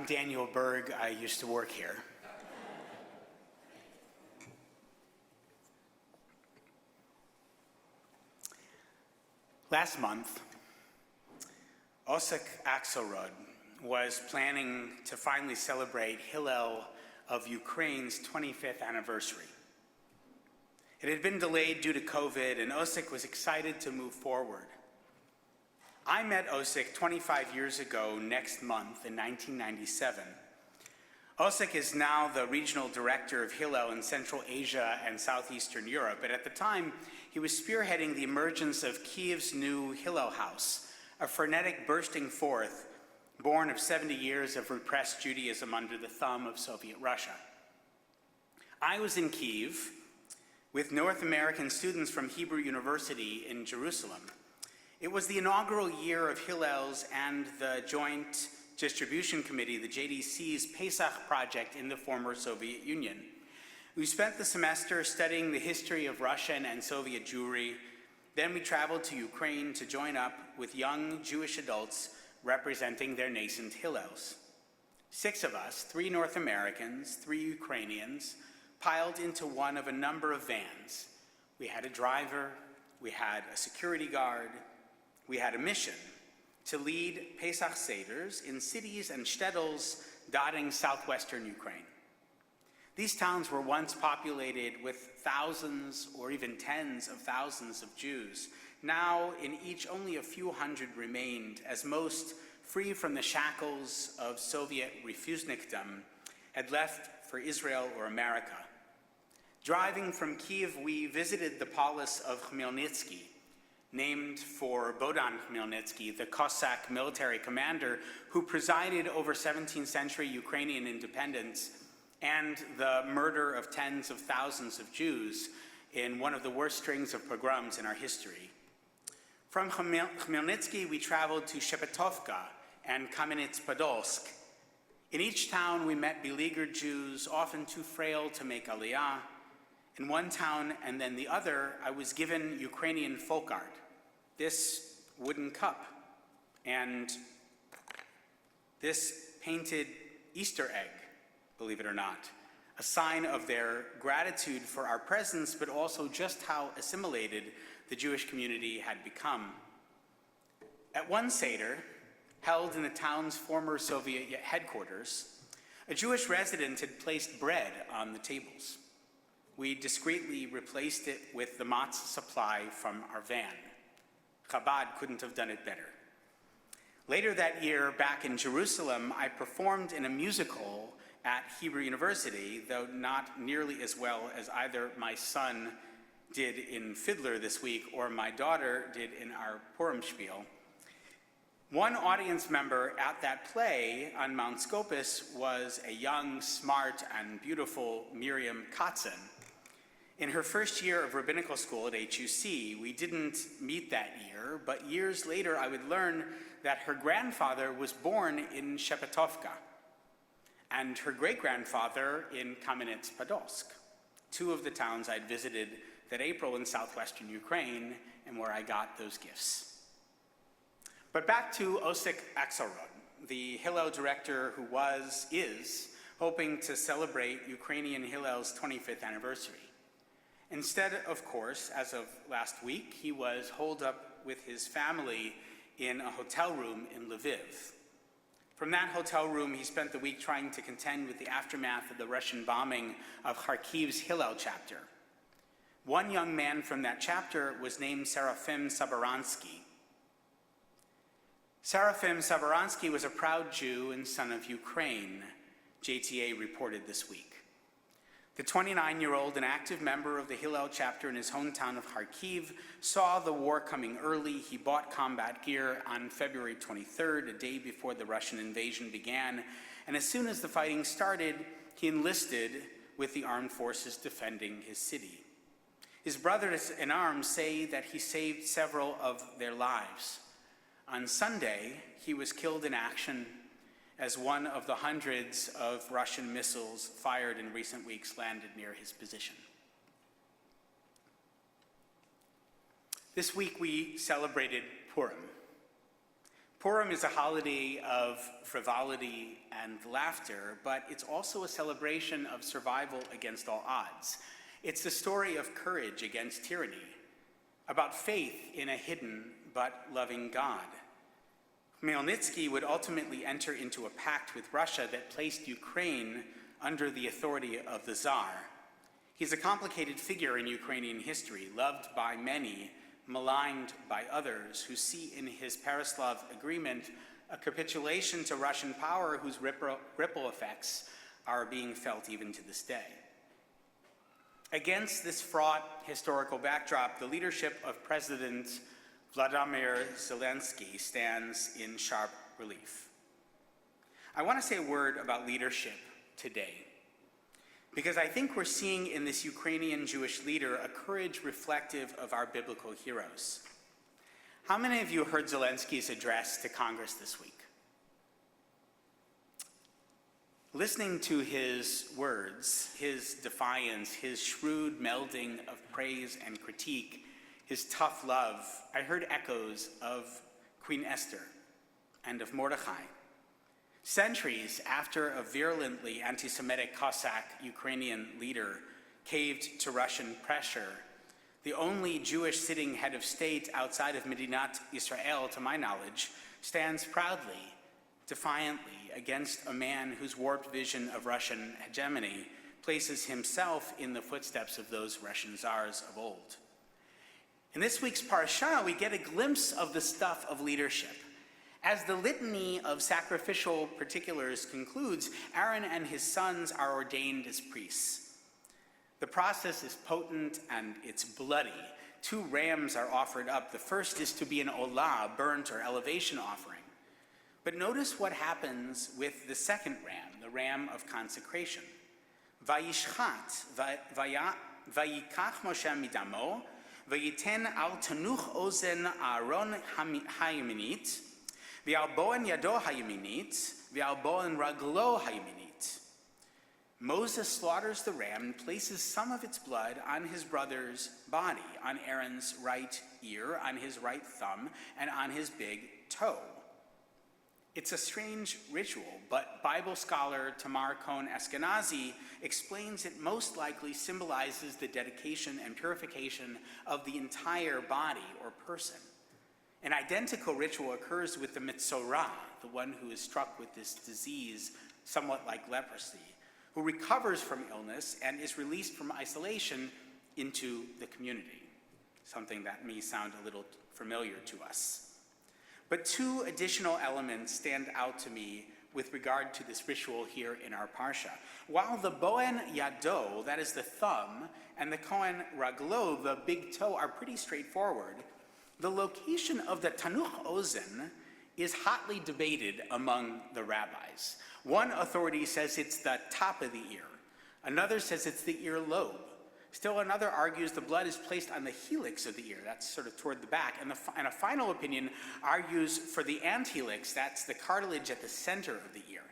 I'm Daniel Berg. I used to work here. Last month, Osip Axelrod was planning to finally celebrate Hillel of Ukraine's 25th anniversary. It had been delayed due to COVID, and Osip was excited to move forward. I met Osip 25 years ago next month in 1997. Osip is now the regional director of Hillel in Central Asia and Southeastern Europe, and at the time, he was spearheading the emergence of Kiev's new Hillel House, a frenetic bursting forth born of 70 years of repressed Judaism under the thumb of Soviet Russia. I was in Kiev with North American students from Hebrew University in Jerusalem. It was the inaugural year of Hillel's and the Joint Distribution Committee, the JDC's Pesach project in the former Soviet Union. We spent the semester studying the history of Russian and Soviet Jewry. Then we traveled to Ukraine to join up with young Jewish adults representing their nascent Hillels. 6 of us, 3 North Americans, 3 Ukrainians, piled into one of a number of vans. We had a driver, we had a security guard, we had a mission to lead Pesach Seders in cities and shtetls dotting southwestern Ukraine. These towns were once populated with thousands or even tens of thousands of Jews. Now, in each, only a few hundred remained, as most, free from the shackles of Soviet refusnikdom, had left for Israel or America. Driving from Kiev, we visited the palace of Nitsky, named for Bohdan Khmelnytsky, the Cossack military commander who presided over 17th century Ukrainian independence and the murder of tens of thousands of Jews in one of the worst strings of pogroms in our history. From Khmelnytsky, we traveled to Shepetovka and Kamenets-Podolsk. In each town, we met beleaguered Jews, often too frail to make aliyah. In one town and then the other, I was given Ukrainian folk art, this wooden cup, and this painted Easter egg, believe it or not, a sign of their gratitude for our presence, but also just how assimilated the Jewish community had become. At one Seder, held in the town's former Soviet headquarters, a Jewish resident had placed bread on the tables. We discreetly replaced it with the matzah supply from our van. Chabad couldn't have done it better. Later that year, back in Jerusalem, I performed in a musical at Hebrew University, though not nearly as well as either my son did in Fiddler this week or my daughter did in our Purim spiel. One audience member at that play on Mount Scopus was a young, smart, and beautiful Miriam Katzen. In her first year of rabbinical school at HUC, we didn't meet that year, but years later I would learn that her grandfather was born in Shepetovka, and her great-grandfather in Kamenets-Podolsk, 2 of the towns I'd visited that April in southwestern Ukraine and where I got those gifts. But back to Osip Axelrod, the Hillel director who is hoping to celebrate Ukrainian Hillel's 25th anniversary. Instead, of course, as of last week, he was holed up with his family in a hotel room in Lviv. From that hotel room, he spent the week trying to contend with the aftermath of the Russian bombing of Kharkiv's Hillel chapter. One young man from that chapter was named Seraphim Sabaronsky. Seraphim Sabaronsky was a proud Jew and son of Ukraine, JTA reported this week. The 29-year-old, an active member of the Hillel chapter in his hometown of Kharkiv, saw the war coming early. He bought combat gear on February 23rd, a day before the Russian invasion began, and as soon as the fighting started, he enlisted with the armed forces defending his city. His brothers in arms say that he saved several of their lives. On Sunday, he was killed in action as one of the hundreds of Russian missiles fired in recent weeks landed near his position. This week we celebrated Purim. Purim is a holiday of frivolity and laughter, but it's also a celebration of survival against all odds. It's the story of courage against tyranny, about faith in a hidden but loving God. Khmer Nitsky would ultimately enter into a pact with Russia that placed Ukraine under the authority of the Tsar. He's a complicated figure in Ukrainian history, loved by many, maligned by others, who see in his Pereslav agreement a capitulation to Russian power whose ripple effects are being felt even to this day. Against this fraught historical backdrop, the leadership of President Vladimir Zelensky stands in sharp relief. I want to say a word about leadership today, because I think we're seeing in this Ukrainian Jewish leader a courage reflective of our biblical heroes. How many of you heard Zelensky's address to Congress this week? Listening to his words, his defiance, his shrewd melding of praise and critique, his tough love, I heard echoes of Queen Esther and of Mordechai. Centuries after a virulently anti-Semitic Cossack Ukrainian leader caved to Russian pressure, the only Jewish sitting head of state outside of Medinat Israel, to my knowledge, stands proudly, defiantly against a man whose warped vision of Russian hegemony places himself in the footsteps of those Russian czars of old. In this week's parsha, we get a glimpse of the stuff of leadership. As the litany of sacrificial particulars concludes, Aaron and his sons are ordained as priests. The process is potent and it's bloody. 2 rams are offered up. The first is to be an olah, burnt or elevation offering. But notice what happens with the second ram, the ram of consecration. Vayishchat, vayikach Moshe midamo, vayiten al tanuch ozen Aaron hayaminit, v'al boen yado hayaminit, v'al boen raglo hayaminit. Moses slaughters the ram and places some of its blood on his brother's body, on Aaron's right ear, on his right thumb, and on his big toe. It's a strange ritual, but Bible scholar Tamar Cohen-Eskenazi explains it most likely symbolizes the dedication and purification of the entire body or person. An identical ritual occurs with the Mitzorah, the one who is struck with this disease, somewhat like leprosy, who recovers from illness and is released from isolation into the community, something that may sound a little familiar to us. But 2 additional elements stand out to me with regard to this ritual here in our parsha. While the boen yado, that is the thumb, and the kohen raglo, the big toe, are pretty straightforward, the location of the tanuch ozen is hotly debated among the rabbis. One authority says it's the top of the ear. Another says it's the earlobe. Still another argues the blood is placed on the helix of the ear, that's sort of toward the back, and a final opinion argues for the anthelix, that's the cartilage at the center of the ear.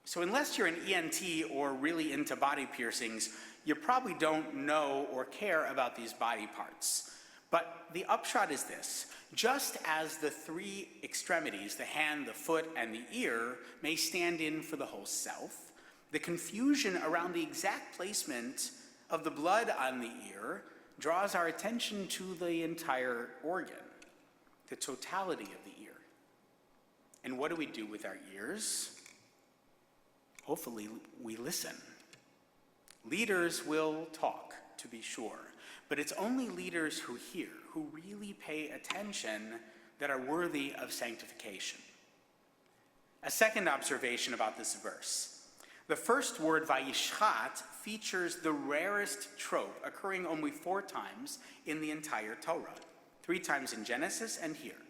So unless you're an ENT or really into body piercings, you probably don't know or care about these body parts. But the upshot is this: just as the 3 extremities, the hand, the foot, and the ear, may stand in for the whole self, the confusion around the exact placement of the blood on the ear draws our attention to the entire organ, the totality of the ear. And what do we do with our ears? Hopefully we listen. Leaders will talk, to be sure, but it's only leaders who hear, who really pay attention, that are worthy of sanctification. A second observation about this verse. The first word, vayishchat, features the rarest trope, occurring only 4 times in the entire Torah. 3 times in Genesis and here.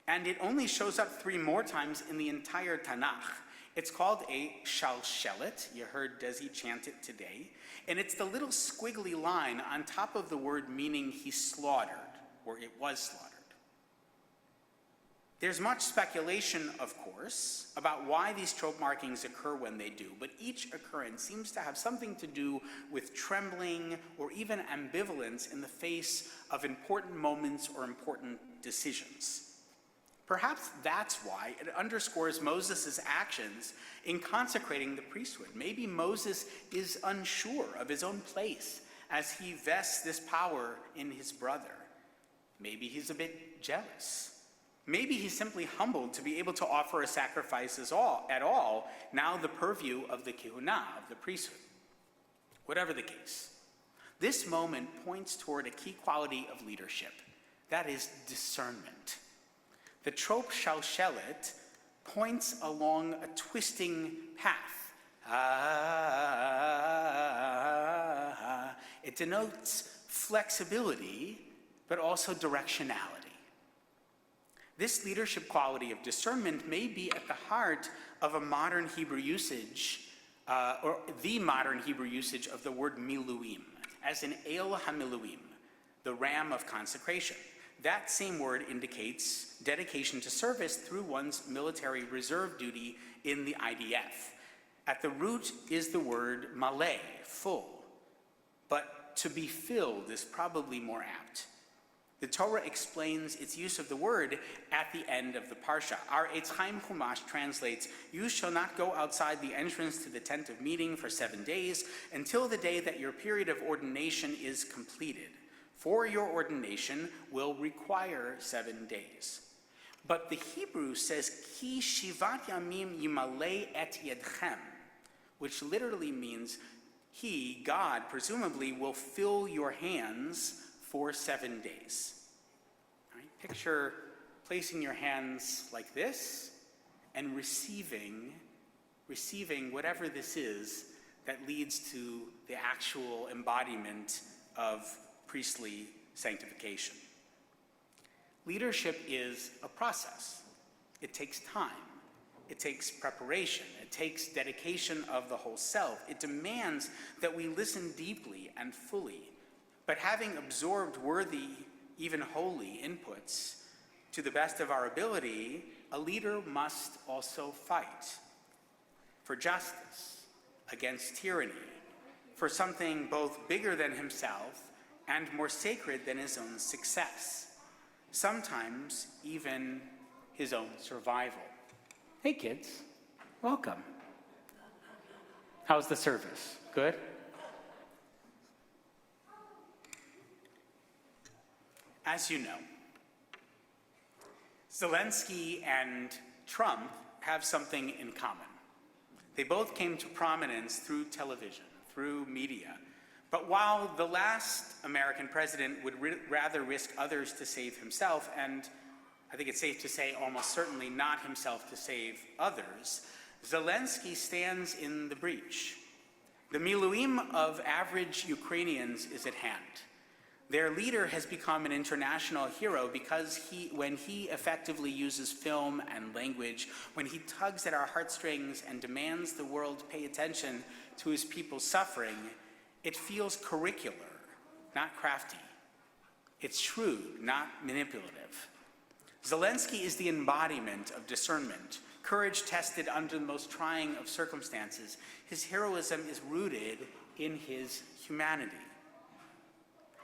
And it only shows up 3 more times in the entire Tanakh. It's called a shalshelet. You heard Desi chant it today. And it's the little squiggly line on top of the word meaning he slaughtered, or it was slaughtered. There's much speculation, of course, about why these trope markings occur when they do, but each occurrence seems to have something to do with trembling or even ambivalence in the face of important moments or important decisions. Perhaps that's why it underscores Moses' actions in consecrating the priesthood. Maybe Moses is unsure of his own place as he vests this power in his brother. Maybe he's a bit jealous. Maybe he's simply humbled to be able to offer a sacrifice at all, now the purview of the kehunah, of the priesthood. Whatever the case, this moment points toward a key quality of leadership. That is discernment. The trope shalshelet points along a twisting path. It denotes flexibility, but also directionality. This leadership quality of discernment may be at the heart of a modern Hebrew usage, or the modern Hebrew usage of the word miluim, as in El HaMiluim, the ram of consecration. That same word indicates dedication to service through one's military reserve duty in the IDF. At the root is the word maleh, full, but to be filled is probably more apt. The Torah explains its use of the word at the end of the Parsha. Our Eitz Chaim Chumash translates, "You shall not go outside the entrance to the tent of meeting for 7 days until the day that your period of ordination is completed. For your ordination will require 7 days." But the Hebrew says, "Ki shivat yamim yimalei et yedchem," which literally means he, God, presumably will fill your hands for 7 days. All right, picture placing your hands like this and receiving whatever this is that leads to the actual embodiment of priestly sanctification. Leadership is a process. It takes time. It takes preparation. It takes dedication of the whole self. It demands that we listen deeply and fully. But having absorbed worthy, even holy inputs to the best of our ability, a leader must also fight for justice, against tyranny, for something both bigger than himself and more sacred than his own success, sometimes even his own survival. Hey kids, welcome. How's the service? Good? As you know, Zelensky and Trump have something in common. They both came to prominence through television, through media. But while the last American president would rather risk others to save himself, and I think it's safe to say almost certainly not himself to save others, Zelensky stands in the breach. The miluim of average Ukrainians is at hand. Their leader has become an international hero because when he effectively uses film and language, when he tugs at our heartstrings and demands the world pay attention to his people's suffering, it feels curricular, not crafty. It's shrewd, not manipulative. Zelensky is the embodiment of discernment, courage tested under the most trying of circumstances. His heroism is rooted in his humanity.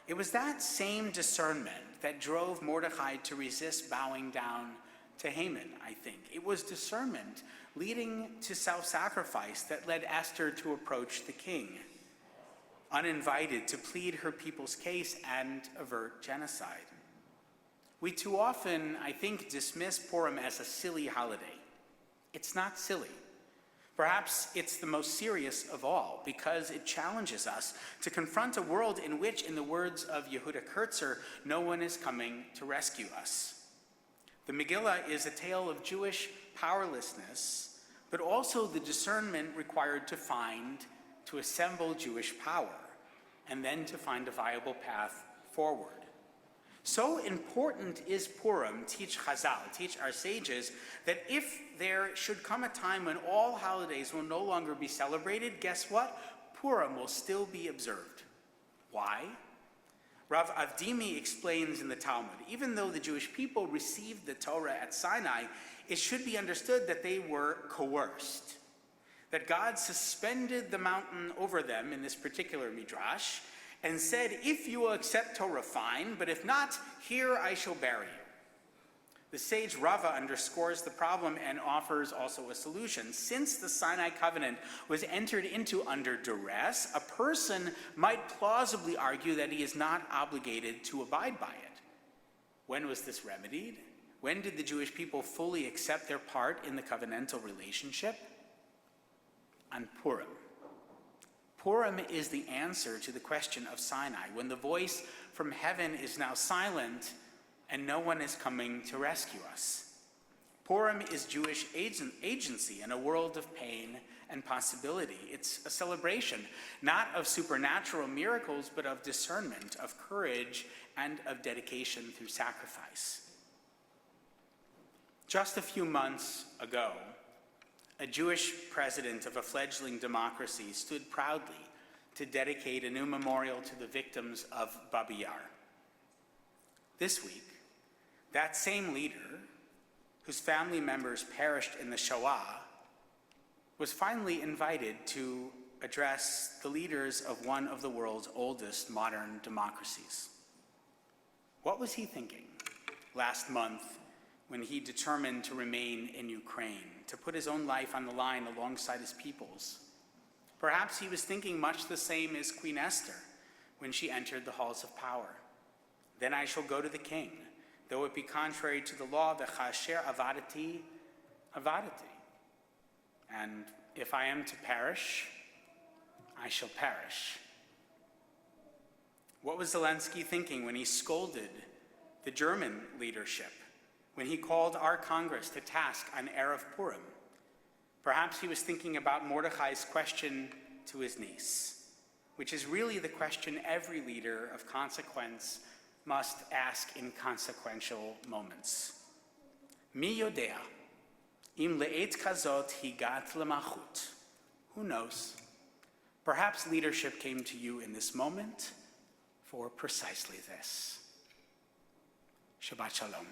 It was that same discernment that drove Mordecai to resist bowing down to Haman, I think. It was discernment leading to self-sacrifice that led Esther to approach the king, uninvited, to plead her people's case and avert genocide. We too often, I think, dismiss Purim as a silly holiday. It's not silly. Perhaps it's the most serious of all because it challenges us to confront a world in which, in the words of Yehuda Kurtzer, no one is coming to rescue us. The Megillah is a tale of Jewish powerlessness, but also the discernment required to assemble Jewish power, and then to find a viable path forward. So important is Purim, teach Chazal, teach our sages, that if there should come a time when all holidays will no longer be celebrated, guess what? Purim will still be observed. Why? Rav Avdimi explains in the Talmud, even though the Jewish people received the Torah at Sinai, it should be understood that they were coerced, that God suspended the mountain over them in this particular midrash, and said, if you will accept Torah, fine, but if not, here I shall bury you. The sage Rava underscores the problem and offers also a solution. Since the Sinai covenant was entered into under duress, a person might plausibly argue that he is not obligated to abide by it. When was this remedied? When did the Jewish people fully accept their part in the covenantal relationship? On Purim. Purim is the answer to the question of Sinai, when the voice from heaven is now silent and no one is coming to rescue us. Purim is Jewish agency in a world of pain and possibility. It's a celebration, not of supernatural miracles, but of discernment, of courage, and of dedication through sacrifice. Just a few months ago, a Jewish president of a fledgling democracy stood proudly to dedicate a new memorial to the victims of Babi Yar. This week, that same leader, whose family members perished in the Shoah, was finally invited to address the leaders of one of the world's oldest modern democracies. What was he thinking last month when he determined to remain in Ukraine, to put his own life on the line alongside his people's? Perhaps he was thinking much the same as Queen Esther when she entered the halls of power. Then I shall go to the king, though it be contrary to the law, the chasher avadati, avadati. And if I am to perish, I shall perish. What was Zelensky thinking when he scolded the German leadership, when he called our Congress to task on Erev Purim? Perhaps he was thinking about Mordechai's question to his niece, which is really the question every leader of consequence must ask in consequential moments. Mi yodea, im le'et kazot higat lemachut. Who knows? Perhaps leadership came to you in this moment for precisely this. Shabbat Shalom.